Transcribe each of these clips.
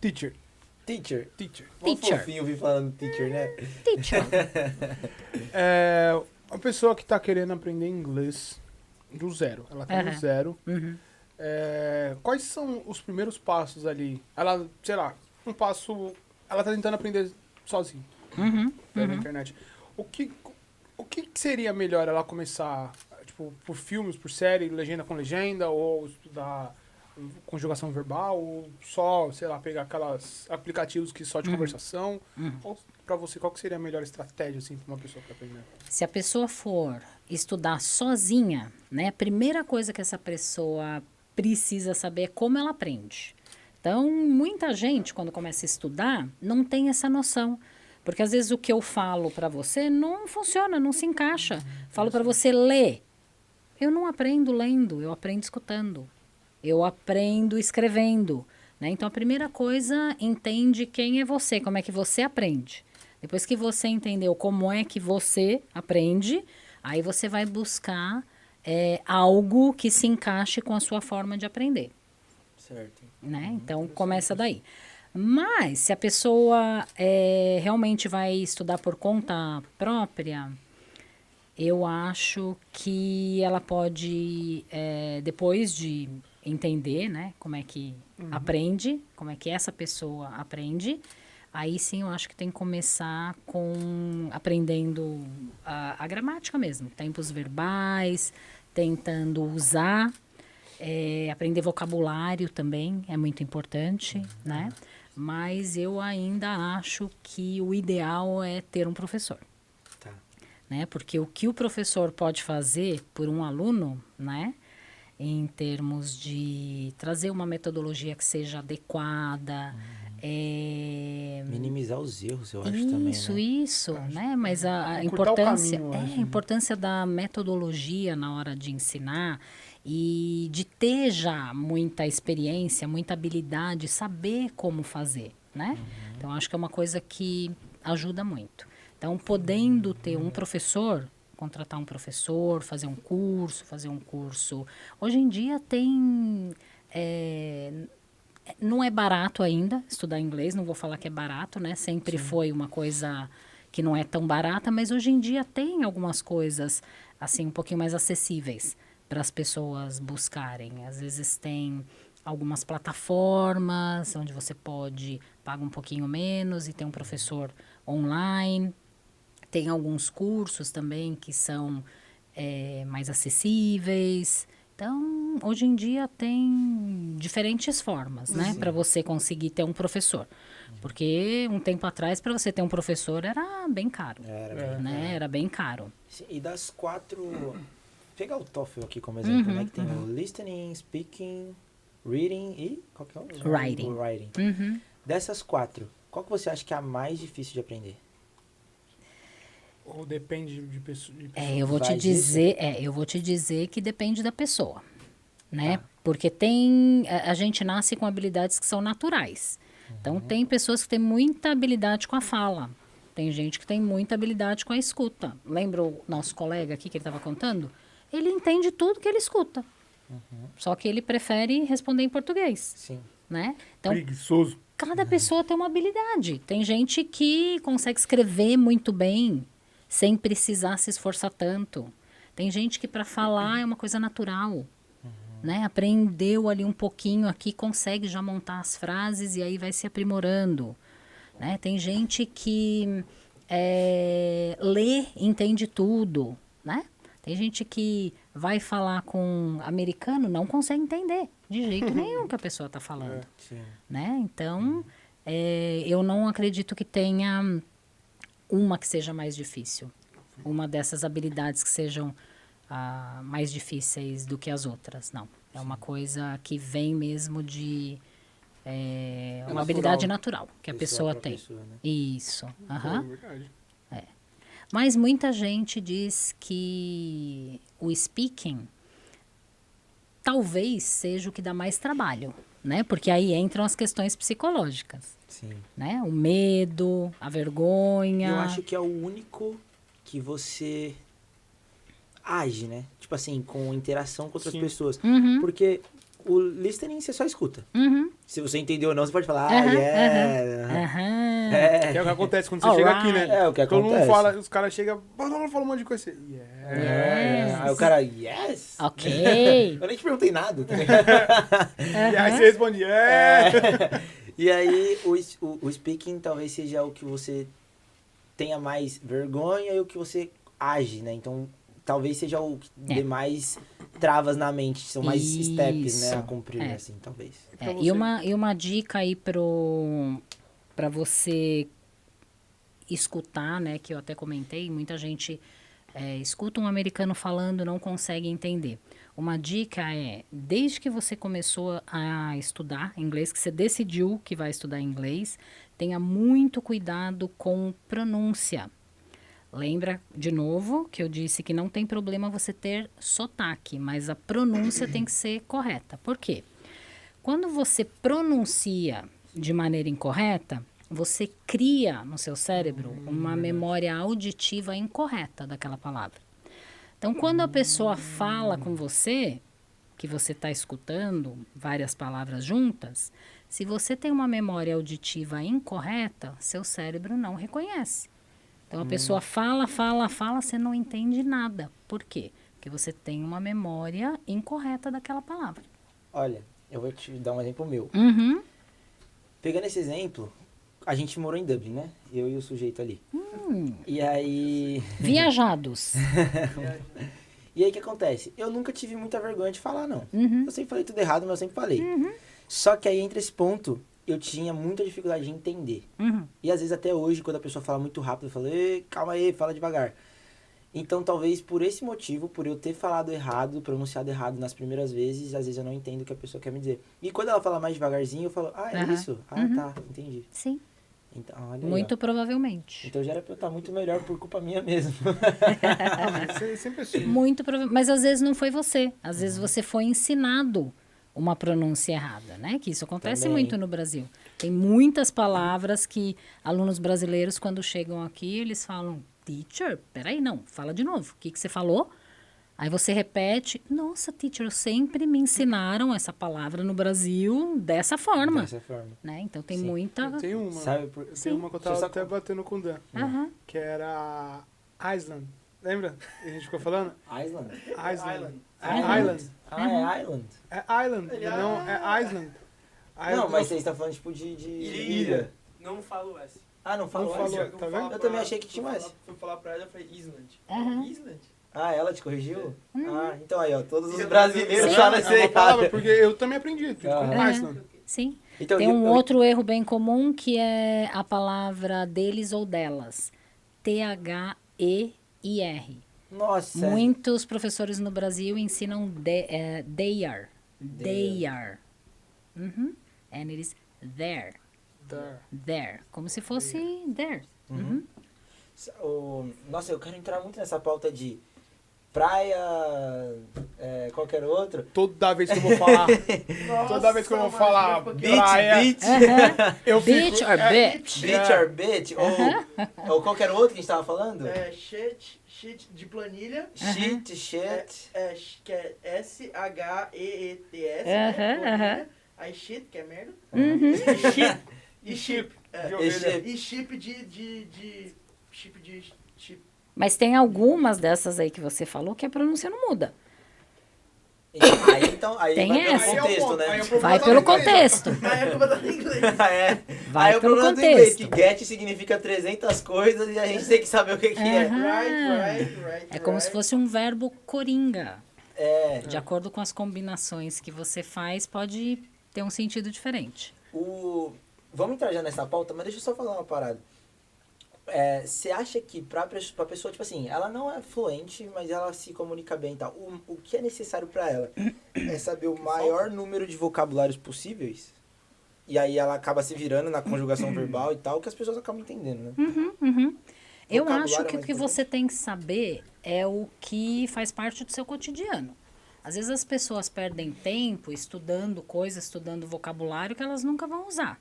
Teacher. Teacher. Teacher. Mó Teacher. fofinho ouvir falando teacher, né? Teacher. É uma pessoa que tá querendo aprender inglês do zero. Ela tá Aham. do zero. Uhum. Quais são os primeiros passos ali? Ela, sei lá, um passo... Ela tá tentando aprender sozinha, Uhum. pela internet. O que seria melhor ela começar, tipo, por filmes, por série, legenda com legenda, ou estudar conjugação verbal, ou só, sei lá, pegar aquelas aplicativos que só de conversação? Ou pra você, qual que seria a melhor estratégia, assim, pra uma pessoa pra aprender? Se a pessoa for estudar sozinha, né, a primeira coisa que essa pessoa precisa saber é como ela aprende. Então, muita gente, quando começa a estudar, não tem essa noção. Porque às vezes o que eu falo para você não funciona, não se encaixa. Falo para você ler. Eu não aprendo lendo, eu aprendo escutando. Eu aprendo escrevendo. Né? Então, a primeira coisa, entende quem é você, como é que você aprende. Depois que você entendeu como é que você aprende, aí você vai buscar algo que se encaixe com a sua forma de aprender. Certo. Né? Então, começa daí. Mas, se a pessoa realmente vai estudar por conta própria, eu acho que ela pode, depois de entender, né, como é que aprende, como é que essa pessoa aprende, aí sim eu acho que tem que começar com aprendendo a gramática mesmo, tempos verbais, tentando usar, aprender vocabulário também é muito importante, né? Mas eu ainda acho que o ideal é ter um professor. Tá. Né? Porque o que o professor pode fazer por um aluno, né? Em termos de trazer uma metodologia que seja adequada. Minimizar os erros, eu acho também, Isso, né? isso, né? Mas a Encurtar o importância, caminho, eu acho, a né? importância da metodologia na hora de ensinar e de ter já muita experiência, muita habilidade, saber como fazer, né? Então, acho que é uma coisa que ajuda muito. Então, podendo ter um professor, contratar um professor, fazer um curso. Hoje em dia tem... não é barato ainda estudar inglês, não vou falar que é barato, né? Sempre foi uma coisa que não é tão barata, mas hoje em dia tem algumas coisas, assim, um pouquinho mais acessíveis para as pessoas buscarem. Às vezes tem algumas plataformas onde você pode pagar um pouquinho menos e tem um professor online. Tem alguns cursos também que são mais acessíveis. Então, hoje em dia tem diferentes formas, né? Para você conseguir ter um professor. Porque um tempo atrás, para você ter um professor, era bem caro. Era bem Né? Era bem caro. Sim, e das 4... Pegar o TOEFL aqui como exemplo, né? Que tem o listening, speaking, reading e... Qual que é o outro? Writing. O writing. Uhum. Dessas 4, qual que você acha que é a mais difícil de aprender? Ou depende de pessoa? Eu vou te Vai dizer, eu vou te dizer que depende da pessoa, né? Tá. Porque a gente nasce com habilidades que são naturais. Então, tem pessoas que têm muita habilidade com a fala. Tem gente que tem muita habilidade com a escuta. Lembra o nosso colega aqui que ele estava contando? Ele entende tudo que ele escuta. Só que ele prefere responder em português, Sim. né? Então, Preguiçoso. cada pessoa tem uma habilidade. Tem gente que consegue escrever muito bem, sem precisar se esforçar tanto. Tem gente que para falar é uma coisa natural. Né? Aprendeu ali um pouquinho aqui, consegue já montar as frases e aí vai se aprimorando. Né? Tem gente que lê, entende tudo. Né? Tem gente que vai falar com americano, não consegue entender de jeito nenhum que a pessoa está falando. Sim. Né? Então, eu não acredito que tenha uma que seja mais difícil. Uma dessas habilidades que sejam mais difíceis do que as outras, não. É uma coisa que vem mesmo de... uma natural. habilidade natural que a Pessoa pessoa pra tem. pessoa, né? Isso. aham. É verdade. Mas muita gente diz que o speaking talvez seja o que dá mais trabalho, né? Porque aí entram as questões psicológicas, Sim. né? O medo, a vergonha. Eu acho que é o único que você age, né? Tipo assim, com interação com outras Sim. pessoas. Uhum. Porque O listening você só escuta. Uhum. Se você entendeu ou não, você pode falar, Aham, yeah. Aham. Que é o que acontece quando você Alright. chega aqui, né? É o que Todo acontece. mundo fala, os caras chegam, todo mundo fala um monte de coisa. Aí o cara, yes. Ok. Eu nem te perguntei nada, tá ligado? E aí você responde, E aí o speaking talvez seja o que você tenha mais vergonha e o que você age, né? Então talvez seja o que dê mais travas na mente, são mais steps, né, a Isso. cumprir, assim, talvez. Pra E uma dica aí pra você escutar, né, que eu até comentei, muita gente escuta um americano falando, não consegue entender. Uma dica é, desde que você começou a estudar inglês, que você decidiu que vai estudar inglês, tenha muito cuidado com pronúncia. Lembra, de novo, que eu disse que não tem problema você ter sotaque, mas a pronúncia tem que ser correta. Por quê? Quando você pronuncia de maneira incorreta, você cria no seu cérebro uma memória auditiva incorreta daquela palavra. Então, quando a pessoa fala com você, que você está escutando várias palavras juntas, se você tem uma memória auditiva incorreta, seu cérebro não reconhece. Então, a pessoa fala, você não entende nada. Por quê? Porque você tem uma memória incorreta daquela palavra. Olha, eu vou te dar um exemplo meu. Uhum. Pegando esse exemplo, a gente morou em Dublin, né? Eu e o sujeito ali. E aí... Viajados. E aí o que acontece? Eu nunca tive muita vergonha de falar, não. Uhum. Eu sempre falei tudo errado, mas eu sempre falei. Só que aí, entre esse ponto, eu tinha muita dificuldade de entender. Uhum. E às vezes até hoje, quando a pessoa fala muito rápido, eu falo, ei, calma aí, fala devagar. Então, talvez por esse motivo, por eu ter falado errado, pronunciado errado nas primeiras vezes, às vezes eu não entendo o que a pessoa quer me dizer. E quando ela fala mais devagarzinho, eu falo, é Aham. isso? Tá, entendi. Sim, Então, olha aí, muito ó. provavelmente. Então já era pra eu estar muito melhor por culpa minha mesmo. sempre assim. Muito provavelmente. Mas às vezes não foi você. Às vezes você foi ensinado uma pronúncia errada, né? Que isso acontece Também. muito no Brasil. Tem muitas palavras que alunos brasileiros, quando chegam aqui, eles falam, teacher, peraí, não, fala de novo. O que você falou? Aí você repete, nossa, teacher, sempre me ensinaram essa palavra no Brasil dessa forma. Dessa forma. Né? Então tem Sim. muita... Eu tenho uma. Sabe por... Eu tenho uma que eu Deixa eu tava só até batendo com o Dan. Aham. Que era Island. Lembra? A gente ficou falando? Island? Island. É Island. Island. Ah, é Island. É Island. Não, é Island. Não, mas você está falando tipo de ilha. Não falo S. Ah, não falou Não S? falou, tá vendo? Eu também achei que tinha mais. Fui falar pra ela, eu falei Island. Aham. Island? Ah, ela te corrigiu? Ah, então aí, ó, todos os Sim. brasileiros Sim. falam É isso uma aí. palavra, porque eu também aprendi. Como Ah. Island. Sim. Então, Tem um outro erro bem comum que é a palavra deles ou delas. T-H-E-I-R. Nossa. Muitos professores no Brasil ensinam they are. They are. Uhum. And it is there. There. There. Como se fosse there. Uhum. Nossa, eu quero entrar muito nessa pauta de praia, qualquer outro. Toda vez que eu vou falar. Toda vez que eu vou falar praia, Beach, Aham. eu fico. Bitch or bitch. beach or bitch, ou qualquer outro que a gente tava falando. Shit de planilha. Shit, shit. Que é S-H-E-E-T-S. Aham, né? aham. Planilha. Aí shit, que é merda. Uhum. E chip. De E ovelha. chip. E chip de chip. Mas tem algumas dessas aí que você falou que a pronúncia não muda. Aí Tem vai pelo essa. Aí é o contexto, ponto, né? aí o problema Vai tá pelo no inglês. contexto. Aí é culpa da inglês. Vai Aí o pelo problema do inglês, contexto. que get significa 300 coisas e a gente tem que saber o que é. Right. É como se fosse um verbo coringa. É, De acordo com as combinações que você faz, pode ter um sentido diferente. Vamos entrar já nessa pauta, mas deixa eu só falar uma parada. Você acha que pra pessoa, tipo assim, ela não é fluente, mas ela se comunica bem e tal. O que é necessário pra ela é saber o maior número de vocabulários possíveis. E aí ela acaba se virando na conjugação verbal e tal, que as pessoas acabam entendendo, né? Eu Vocabulário acho é que o mais que importante. você tem que saber é o que faz parte do seu cotidiano. Às vezes as pessoas perdem tempo estudando coisas, estudando vocabulário que elas nunca vão usar.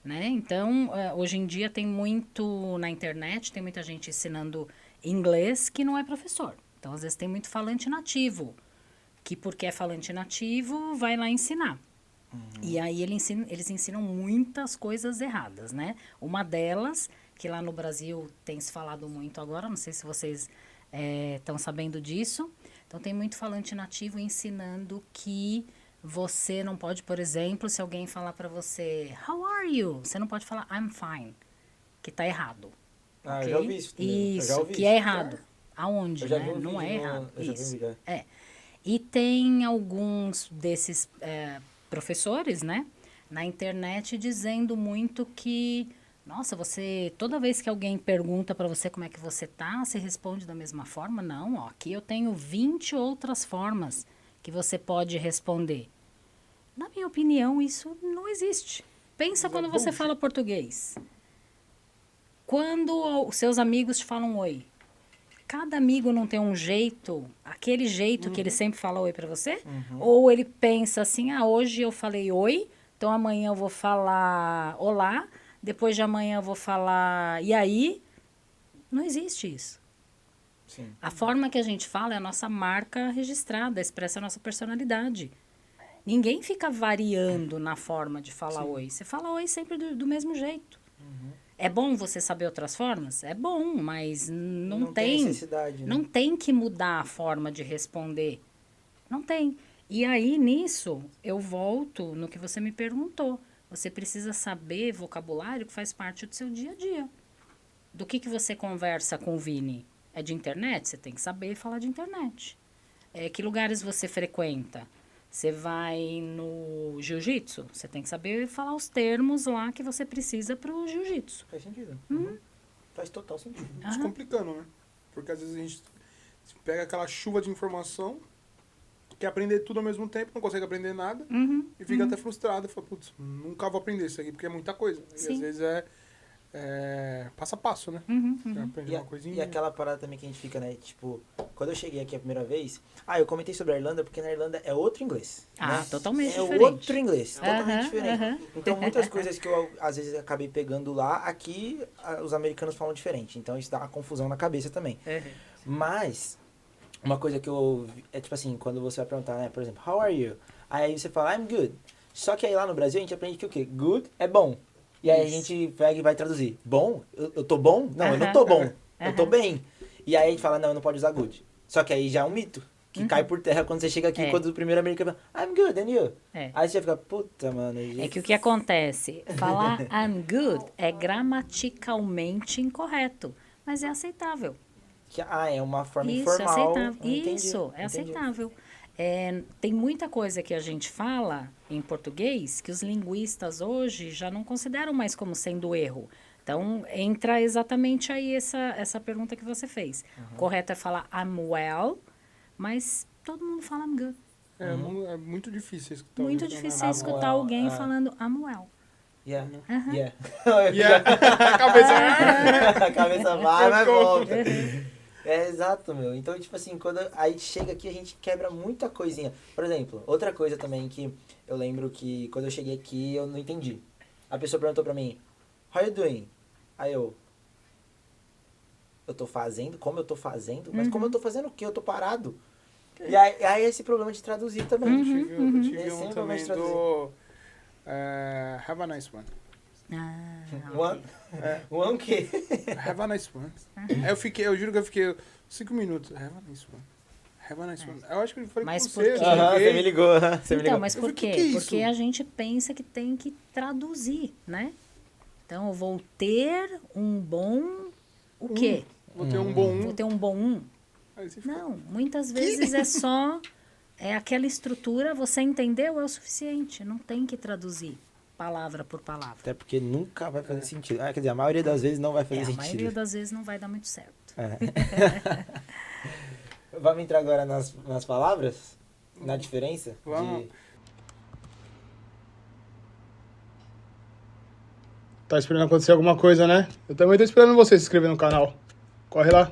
Né? Então, hoje em dia tem muito na internet, tem muita gente ensinando inglês que não é professor. Então, às vezes tem muito falante nativo que porque é falante nativo, vai lá ensinar. E aí eles ensinam muitas coisas erradas, né? Uma delas, que lá no Brasil tem se falado muito agora, não sei se vocês estão sabendo disso. Então, tem muito falante nativo ensinando que você não pode, por exemplo, se alguém falar para você, how are you? Você não pode falar, I'm fine, que tá errado. Ah, ok? eu já ouvi isso também. Eu já Isso, ouvi que isso. é errado. Aonde, Eu já né? vi um Não é vídeo no- errado. eu já vi um Isso. vídeo, É. E tem alguns desses professores, né, na internet dizendo muito que, nossa, você, toda vez que alguém pergunta para você como é que você tá, você responde da mesma forma? Não, ó, aqui eu tenho 20 outras formas que você pode responder. Na minha opinião, isso não existe. Pensa quando você fala português. Quando os seus amigos te falam oi, cada amigo não tem um jeito, aquele jeito que ele sempre fala oi pra você? Ou ele pensa assim, hoje eu falei oi, então amanhã eu vou falar olá, depois de amanhã eu vou falar e aí? Não existe isso. Sim. A forma que a gente fala é a nossa marca registrada, expressa a nossa personalidade. Ninguém fica variando na forma de falar oi. Você fala oi sempre do mesmo jeito. É bom você saber outras formas? É bom, mas não tem necessidade, né? não tem que mudar a forma de responder. Não tem. E aí, nisso, eu volto no que você me perguntou. Você precisa saber vocabulário que faz parte do seu dia a dia. Do que você conversa com o Vini? É de internet? Você tem que saber falar de internet. Que lugares você frequenta? Você vai no jiu-jitsu? Você tem que saber falar os termos lá que você precisa para o jiu-jitsu. Faz sentido. Faz total sentido. Descomplicando, né? Porque às vezes a gente pega aquela chuva de informação, quer aprender tudo ao mesmo tempo, não consegue aprender nada, e fica até frustrado e fala, putz, nunca vou aprender isso aqui, porque é muita coisa. E Sim. às vezes é passo a passo, né? Você aprende uma coisinha. E aquela parada também que a gente fica, né? Tipo, quando eu cheguei aqui a primeira vez... eu comentei sobre a Irlanda, porque na Irlanda é outro inglês. Ah, né? totalmente é diferente. outro inglês, totalmente Aham, diferente. aham. Então, muitas coisas que eu, às vezes, acabei pegando lá, aqui, os americanos falam diferente. Então, isso dá uma confusão na cabeça também. Mas, uma coisa que eu... É tipo assim, quando você vai perguntar, né? Por exemplo, how are you? Aí você fala, I'm good. Só que aí lá no Brasil, a gente aprende que o quê? Good é bom. E aí a gente pega e vai traduzir. Bom? Eu tô bom? Não, eu não tô bom. Eu tô bem. E aí a gente fala, não, eu não pode usar good. Só que aí já é um mito. Que cai por terra quando você chega aqui, quando o primeiro americano fala, I'm good, and you? Aí você fica, puta, mano. É que o que acontece? Falar I'm good é gramaticalmente incorreto, mas é aceitável. É uma forma Isso, informal. é aceitável. Entendi, Isso, é entendi. aceitável. Tem muita coisa que a gente fala em português que os linguistas hoje já não consideram mais como sendo erro. Então, entra exatamente aí essa pergunta que você fez. Correto é falar I'm well, mas todo mundo fala I'm good. É muito difícil escutar Muito alguém difícil falando, escutar alguém falando I'm well. Yeah, Aham. yeah. a cabeça... A cabeça vai, mas volta. É exato, meu. Então, tipo assim, quando aí chega aqui, a gente quebra muita coisinha. Por exemplo, outra coisa também que eu lembro que quando eu cheguei aqui, eu não entendi. A pessoa perguntou pra mim, how you doing? Aí eu tô fazendo? Como eu tô fazendo? Mas como eu tô fazendo o quê? Eu tô parado. E aí esse problema de traduzir também. Eu tive Esse é um o também problema de do... have a nice one. One? One o quê? Have a nice one. Aí eu juro que eu fiquei 5 minutos. Have a nice one. Have a nice one. Eu acho que eu falei Mas com por você. quê? eu liguei. Você me ligou. Você me Então, ligou. mas Eu por falei, quê? que é isso? Porque a gente pensa que tem que traduzir, né? Então, eu vou ter um bom... O quê? Vou ter um bom Vou ter um bom um? Aí você fica, Não, muitas vezes é só... aquela estrutura, você entendeu, é o suficiente. Não tem que traduzir palavra por palavra. Até porque nunca vai fazer sentido. Quer dizer, a maioria das vezes não vai fazer A sentido. maioria das vezes não vai dar muito certo. Vamos entrar agora nas palavras? Na diferença? Vamos. De... Tá esperando acontecer alguma coisa, né? Eu também tô esperando você se inscrever no canal. Corre lá.